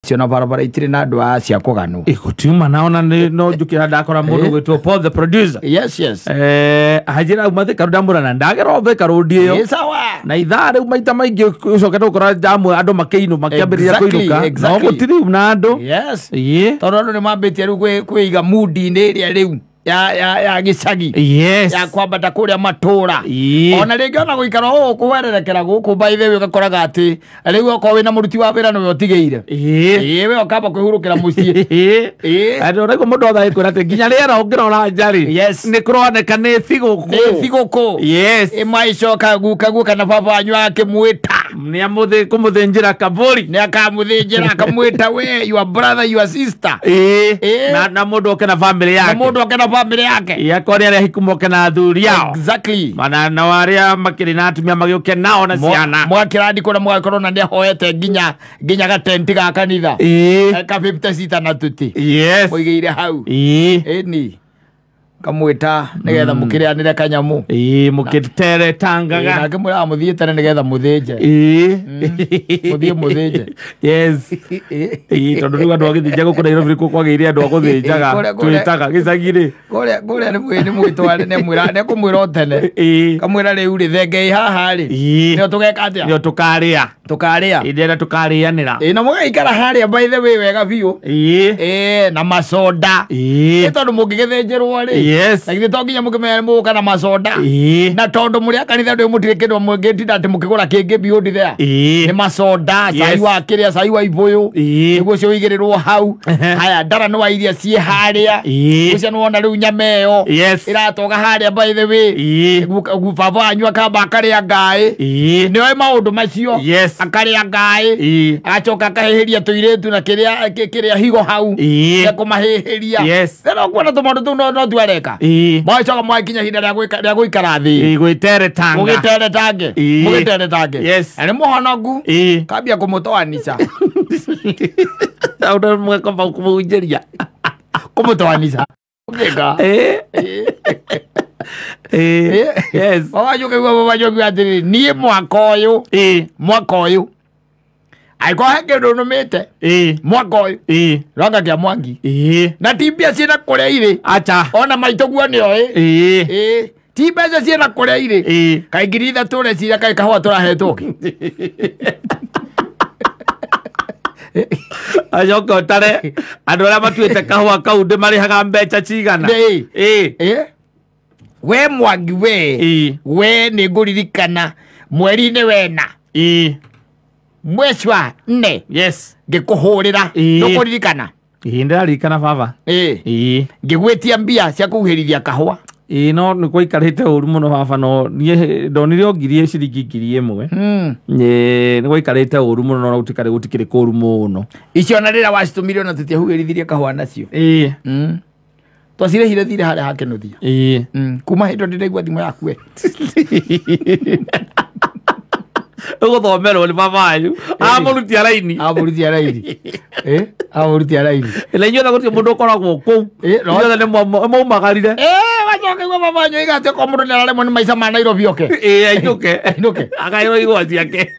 Siona barabara itire na andu acia kuganu ikutiuma naona no njukira ndakora mundu gwitwo Paul the producer. Yes hajira umathe karudambura na ndagera othe karudi yo yes sawa na ithare umaita maingi ucokete ukora jamu andu makeinu makiambiriria kuinuka no gutiri na andu yes tondu andu ni mambitie riu kwiga moodi ni iria riu ya gicagi yes ya kwambata kuria matura ona ringi ona guikara kuwererekera guku by the way ugakoraga ati riu oko wina muruti wa wira no utigeire we okamba kwihurukira mucii andu raigo mundu othe kwira ati nginya riera ungirora njari yes ni kuroneka ni thiguku yes imaicoka guka na baba wanyu akimwita ni amuthe kumuthinjira kaburi ni akamuthinjira akamwita we your brother your sister na mundu oke na family yake family yake yakori aria hikumoke na athuri yao exactly mana na waria makiri na atumia magioke nao na ciana mwakirandi kuna mwakoro na ndia hoete ginya gatenti ga kanitha ka 50 sita na tuti yes muigeire hau ni kamwita nigetha mukirianire kanyamu mukitere tangaga na kimura muthie tene nigetha muthinje muthie muthinje yes tondu riu andu agithinja guku Nairobi kwageire andu aguthinjaga twitaga gicagire kuria ni mwitware ne mwira ne kumwira tene kamwira riu ri thenge haha ri nio tugeka atia nio tukaria indera tukarianira na mugaikara haria by the way wega biu na masoda tondu mungigithinjirwo ri yes lakini tonginya mukimere muka na masoda na tondu muri kanitha ndio mutirikirwo mugitida ati mukigura kingi beyond there ni masoda sai wa kiria sai wa ibuyu niguo cio igirirwo hau haya ndara no iria cie haria ucio no wona riu nyameo iratoga haria by the way baba anyu akamba akaria ngai niwe maundu macio akaria ngai agacoka akahihiria tuiretu na kiria higo hau ekumahihiria no kuona tumundu tu no tuareka mwacoka mwakinya hinda ria guikara thi gwitere tange yes ani muhonogu kambia kumutoanisha auda mwakomba kumujeria kumutoanisha ukega yes baba jogi atiri nie mwaka uyu aiko hake ndunumite mwaka uyu ranga kia mwangi na tibia ciena kuria iri acha ona maitoguo nio tibia ciena kuria iri kaingiri ithatu recira kai kahua turahetwo ajoka utare andu aria matuite kahua kau ndimarihaga mbeca cigana we mwangi we ni nguririkana mweri-ini wena mweci wa 4 yes ngikuhurira ndukuririkana ndirarikana baba ngigwitia mbia cia kuhirithia kahua no ni gwaikarite uru muno baba no nie ndonire ongirie ciringi 1000 ni gwaikarite uru muno no gutikire kuru muno icio na rira wacitumire na tutiahugirithirie kahua nacio twacirehire thire haria hakenuthia kuma hindo ndiraigua thimu yaku uguthomerwo ni baba wanyu amuruti araini ila inyuothe gutirĩ mũndũ ũkoragwo kũu inyuothe nĩ maumagarire wacoka igua baba wanyu igate ko mũndũ nĩararemwo nĩ maica ma Nairobi oke ainũke akaĩrwo igwa ciake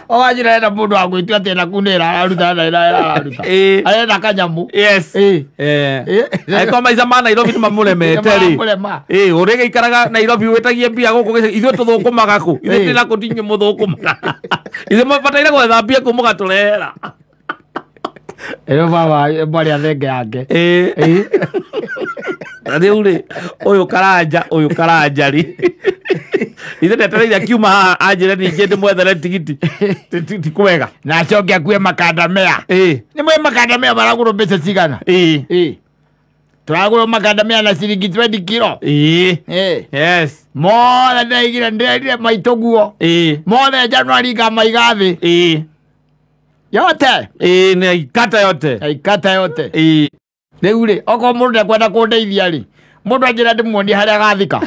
wajira enda mundu agwitua tena kunira araruta arenda kanyamu aiko maica ma Nairobi ni mamuremete ri urige ikaraga Nairobi wetagie mbia guku ithuĩ tuthukumaga ku ithuĩ tina kutinye muthukumaga ithuĩ mabataire gwethambia ku mugaturehera baba bari athenge yake riu ri uyu karanja ri ithe ndetereire akiuma anjire ningi ndimwethere tigiti ti kwega na acoke akue makandamia ni mwe makandamia baraguru mbeca cigana turagura makandamia na ciringi 20 kilo yes mothe ndaigire ndirire maitoguo mothe Januari ngamaigathi yote ni ikata yote riu ri oko mundu ndekwenda kundeithia ri mundu anjira ndimuonie haria gathika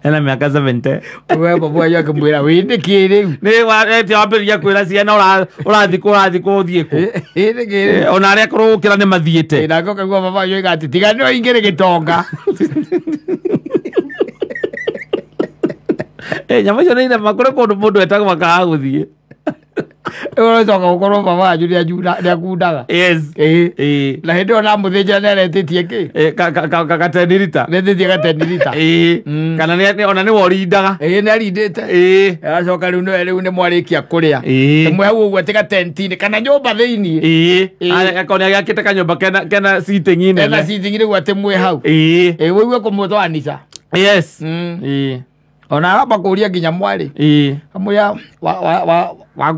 ena miaka 70 we baba yake mwira windiki riu ni warete wambiria kwira ciana urathi kuthie ku ona aria kurukira ni mathiete na ngoka gwa baba yo igati tigano ingire gitonga nyama icio nĩ irema kũrĩ kũndũ mũndũ etagwo makaga gũthiĩ ũrocoka gũkorwo baba wanyu nĩakundaga na hĩndĩ ĩyo namũthĩnjĩra nĩaretĩtie kĩ gatenirita retĩtie gatenirita kana ona nĩ worindaga nĩarindĩte agacoka rĩu nĩ mwarĩkia kũrĩa ĩmwe hau ũguo atĩ gatentinĩ kana nyũmba thĩiniĩ akorwo nĩagĩakĩte kanyũmba kena sitting nene rĩu atĩ mwĩ hau wĩigue kũmũtwanica ona aramba kũria nginya mwarĩ kamũria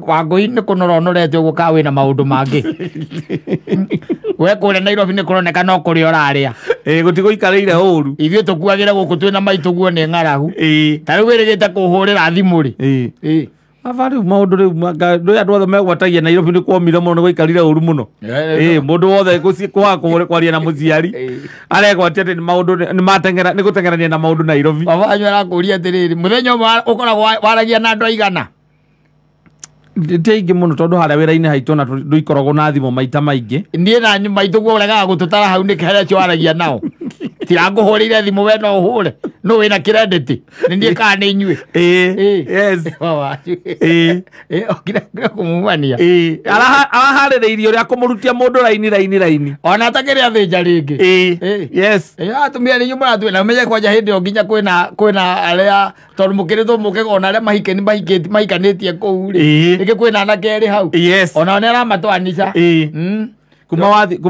Wangũi nĩ kũnora ũnorete ũguo ka wĩna maũndũ mangĩ we kũrĩa Nairobi nĩ kũroneka no kũrĩa ũrarĩa gũtigũikarĩire ũru ithuĩ tũkuagĩra gũkũ twĩna maitũguo nĩ ng'aragu ta rĩu wĩrĩgĩte kũhũrĩra thimũ-rĩ aba rĩu maũndũ rĩu ndũĩ andũ othe megwatagia Nairobi nĩ kwomire mũno nĩ gũikarire ũru mũno mũndũ wothe kwaria na mũciari aregwatia atĩ maũndũ nĩ gũtengerania na maũndũ Nairobi baba wanyu arakũria atĩrĩrĩ mũthenya ũmwe ũkoragwo waragia na andũ aigana ti aingĩ mũno tondũ harĩa wĩra-inĩ haitũ na ndũikoragwo na thimũ maita maingĩ niĩ na maitũguo ũregaga gũtũtara hau nĩ kĩharĩa cio waragia nao tirangũhũrĩire thimũ we no ũhũre no wĩna kĩrendĩti nĩ niĩ kana nĩ inyuĩ okire kũmumania araharĩrĩirie ũrĩa kũmũrutia mũndũ raini ona atakĩrĩ athĩnja rĩngĩ atumia nĩ nyuma ratwĩ na menye kwanja hĩndĩ ĩyo nginya kwĩna arĩa tondũ mũkĩrĩtwo mũkĩga ona arĩa mahikanĩtie kũu rĩ rĩngĩ kwĩna anake erĩ hau ona nĩ aramatwanica kuma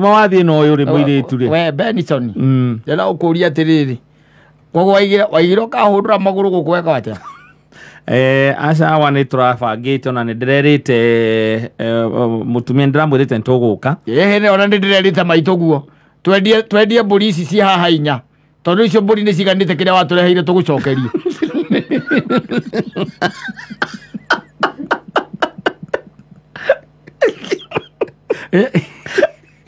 wathiĩ na ũyũ rĩ mũirĩtu rĩ we Benson ndĩra ũkũria atĩrĩrĩ koguo waigire ũkahũndũra magũrũ gũkũ weka atĩa aca nĩ tũrabangĩte ona nĩ ndĩrerĩte mũtumia ndĩramwĩrĩte nĩtũgũka ona nĩ ndĩrerĩte maitũguo twendie mbũri ici ci haha inya tondũ icio mbũri nĩ ciganĩte kĩrĩa watũreheire tũgũcokerie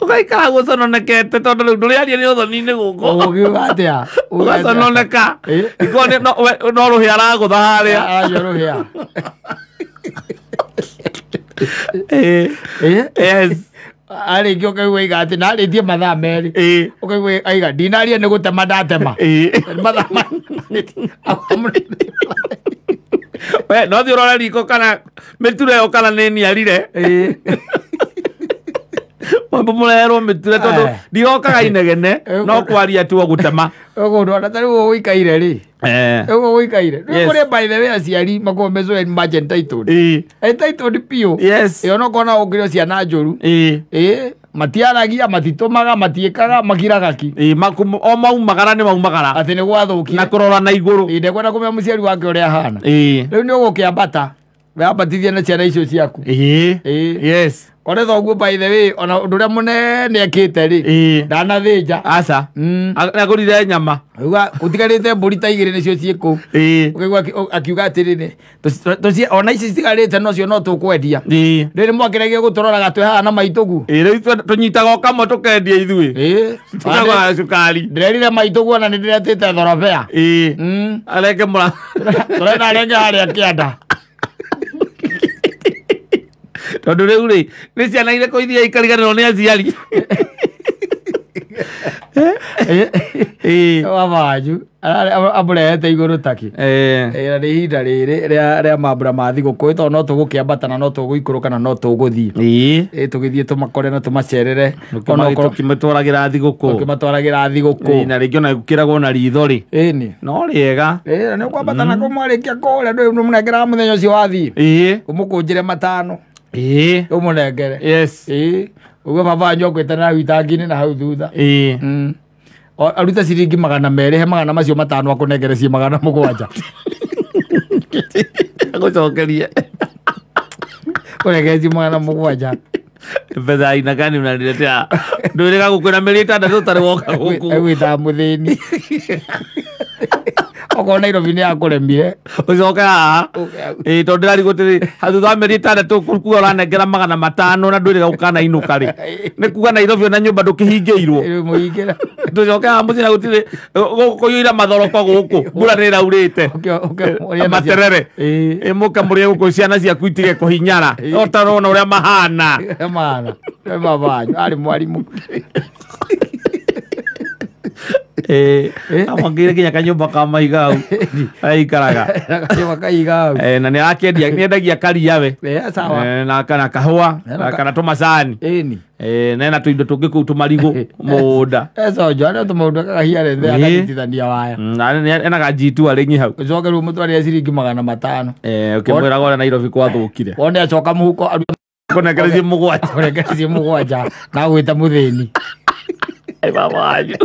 ũgaikara gũcononekete tondũ rĩu ndũrĩaria nĩ ũthoni-inĩ gũkũ ũgiuga atĩa ũgacononeka no rũhĩa aragũtha harĩa aragia rũhĩa arĩkia ũkaigua aiga atĩ narĩtie mathaa merĩ ũkaigua aiga ndinaria nĩ gũtema ndatema no thiĩ ũrore riko kana mĩture ĩyo kana nĩ niarire mũrerwo mĩture tondũ ndirokaga inegene no kwaria tu gũtema ũgũndũ ona ta rĩu ũgũikaire rĩ ũguo ũgũikaire rĩu kũrĩ by the way aciari makorwo meco margin entitled entitled piũ ĩyo no kona ũngĩrĩo ciana njũru matiaragia matitũmaga matiĩkaga makiraga ki o maumagara nĩ maumagara atĩ nĩ gwathũkia na kũrora na igũrũ ndekwenda kũmenya mũciari wake ũrĩa ahana rĩu nĩ ũgũkĩambata weambatithia na ciana icio ciaku kore thoguo by the way ona ũndũ ũrĩa mũnene ekĩte rĩ ndanathĩnja aca nĩagũrire nyama uga ũtigarĩte mbũri ta igĩrĩ nĩcio ciĩ kũu ũkaigua akiuga atĩrĩrĩ ona ici citigarĩte nocio no tũkwendia rĩrĩ mwakĩregia gũtũroraga twĩ haha na maitũguo rĩu tũnyitaga o kamwe tũkendia ithuĩ tũkagũra cukari ndĩrerire maitũguo ona nĩ ndĩretĩte thorobea arenge tũrenda arenge harĩa kĩanda tondũ rĩu rĩ nĩ ciana irĩkũ iria ikariganĩrwo nĩ aciari baba wanyu amũrehete igũrũ taki na nĩ ihinda rĩrĩ rĩa mambura ma thigũkũ tondũ no tũgũkĩambata na no tũgũikũrũka na no tũgũthiĩ tũgĩthiĩ tũmakore na tũmacerere tũkĩmatwaragĩra thigũkũ na rĩngĩ ona gũkĩragwo na ritho rĩ no rĩega nĩ ũkwambata na kũmwarĩkia kũrĩa ndũĩ mũnengeraga mũthenya ũcio wathiĩ ũmũkũnjĩre matano ũmũnengere ũguo baba wanyu akwĩte na witangi-inĩ na hau thutha aruta ciringi 200 he 200 macio matano akũnengere ciĩ 700 agũcokerie ũnengere ciĩ 700 betha aina gani unaniletea ndũrĩga gũkwĩra mĩeri 6 ũtarĩ woka gũkũ egwĩtaga mũthĩni okorwo Nairobi nĩ yakũremire ũcoke haha tondũ ndĩrarigũtĩrĩ thutha wa mĩeri 6 kuga ũranengera 500 na ndũrĩga gũkanainũka rĩ nĩ kuga Nairobi ona nyũmba ndũkĩhingĩirwo tũcoke haha mũciĩ na gũtirĩ gũkũiyũira mathoroko gũkũ mbura nĩ ĩraurĩte materere mũke mũrĩe gũkũ ciana ciaku itige kũhinyara ũtarona ũrĩa mahana baba wanyu arĩ mwarimũ amwakire kinya kanyumba ka maiga u aikaraga kanyumba kaiga na nĩ akendia nĩ endagia karia we sawa na kana kahũa kana tũmacani ni nena tũindo tũngĩ kũu tũmarigũ mũgũnda ecojo arĩa tũmaũndũ kakahia rethe akanyitithania waya ena gajitu arĩng'i hau ũcoke rĩu mũtwarĩre ciringi 500 ũkĩmwĩraga ũrĩa Nairobi kwathũkire wone acoka mũhuko kũnengererie mũgwanja na gwĩta mũthĩni baba wanyu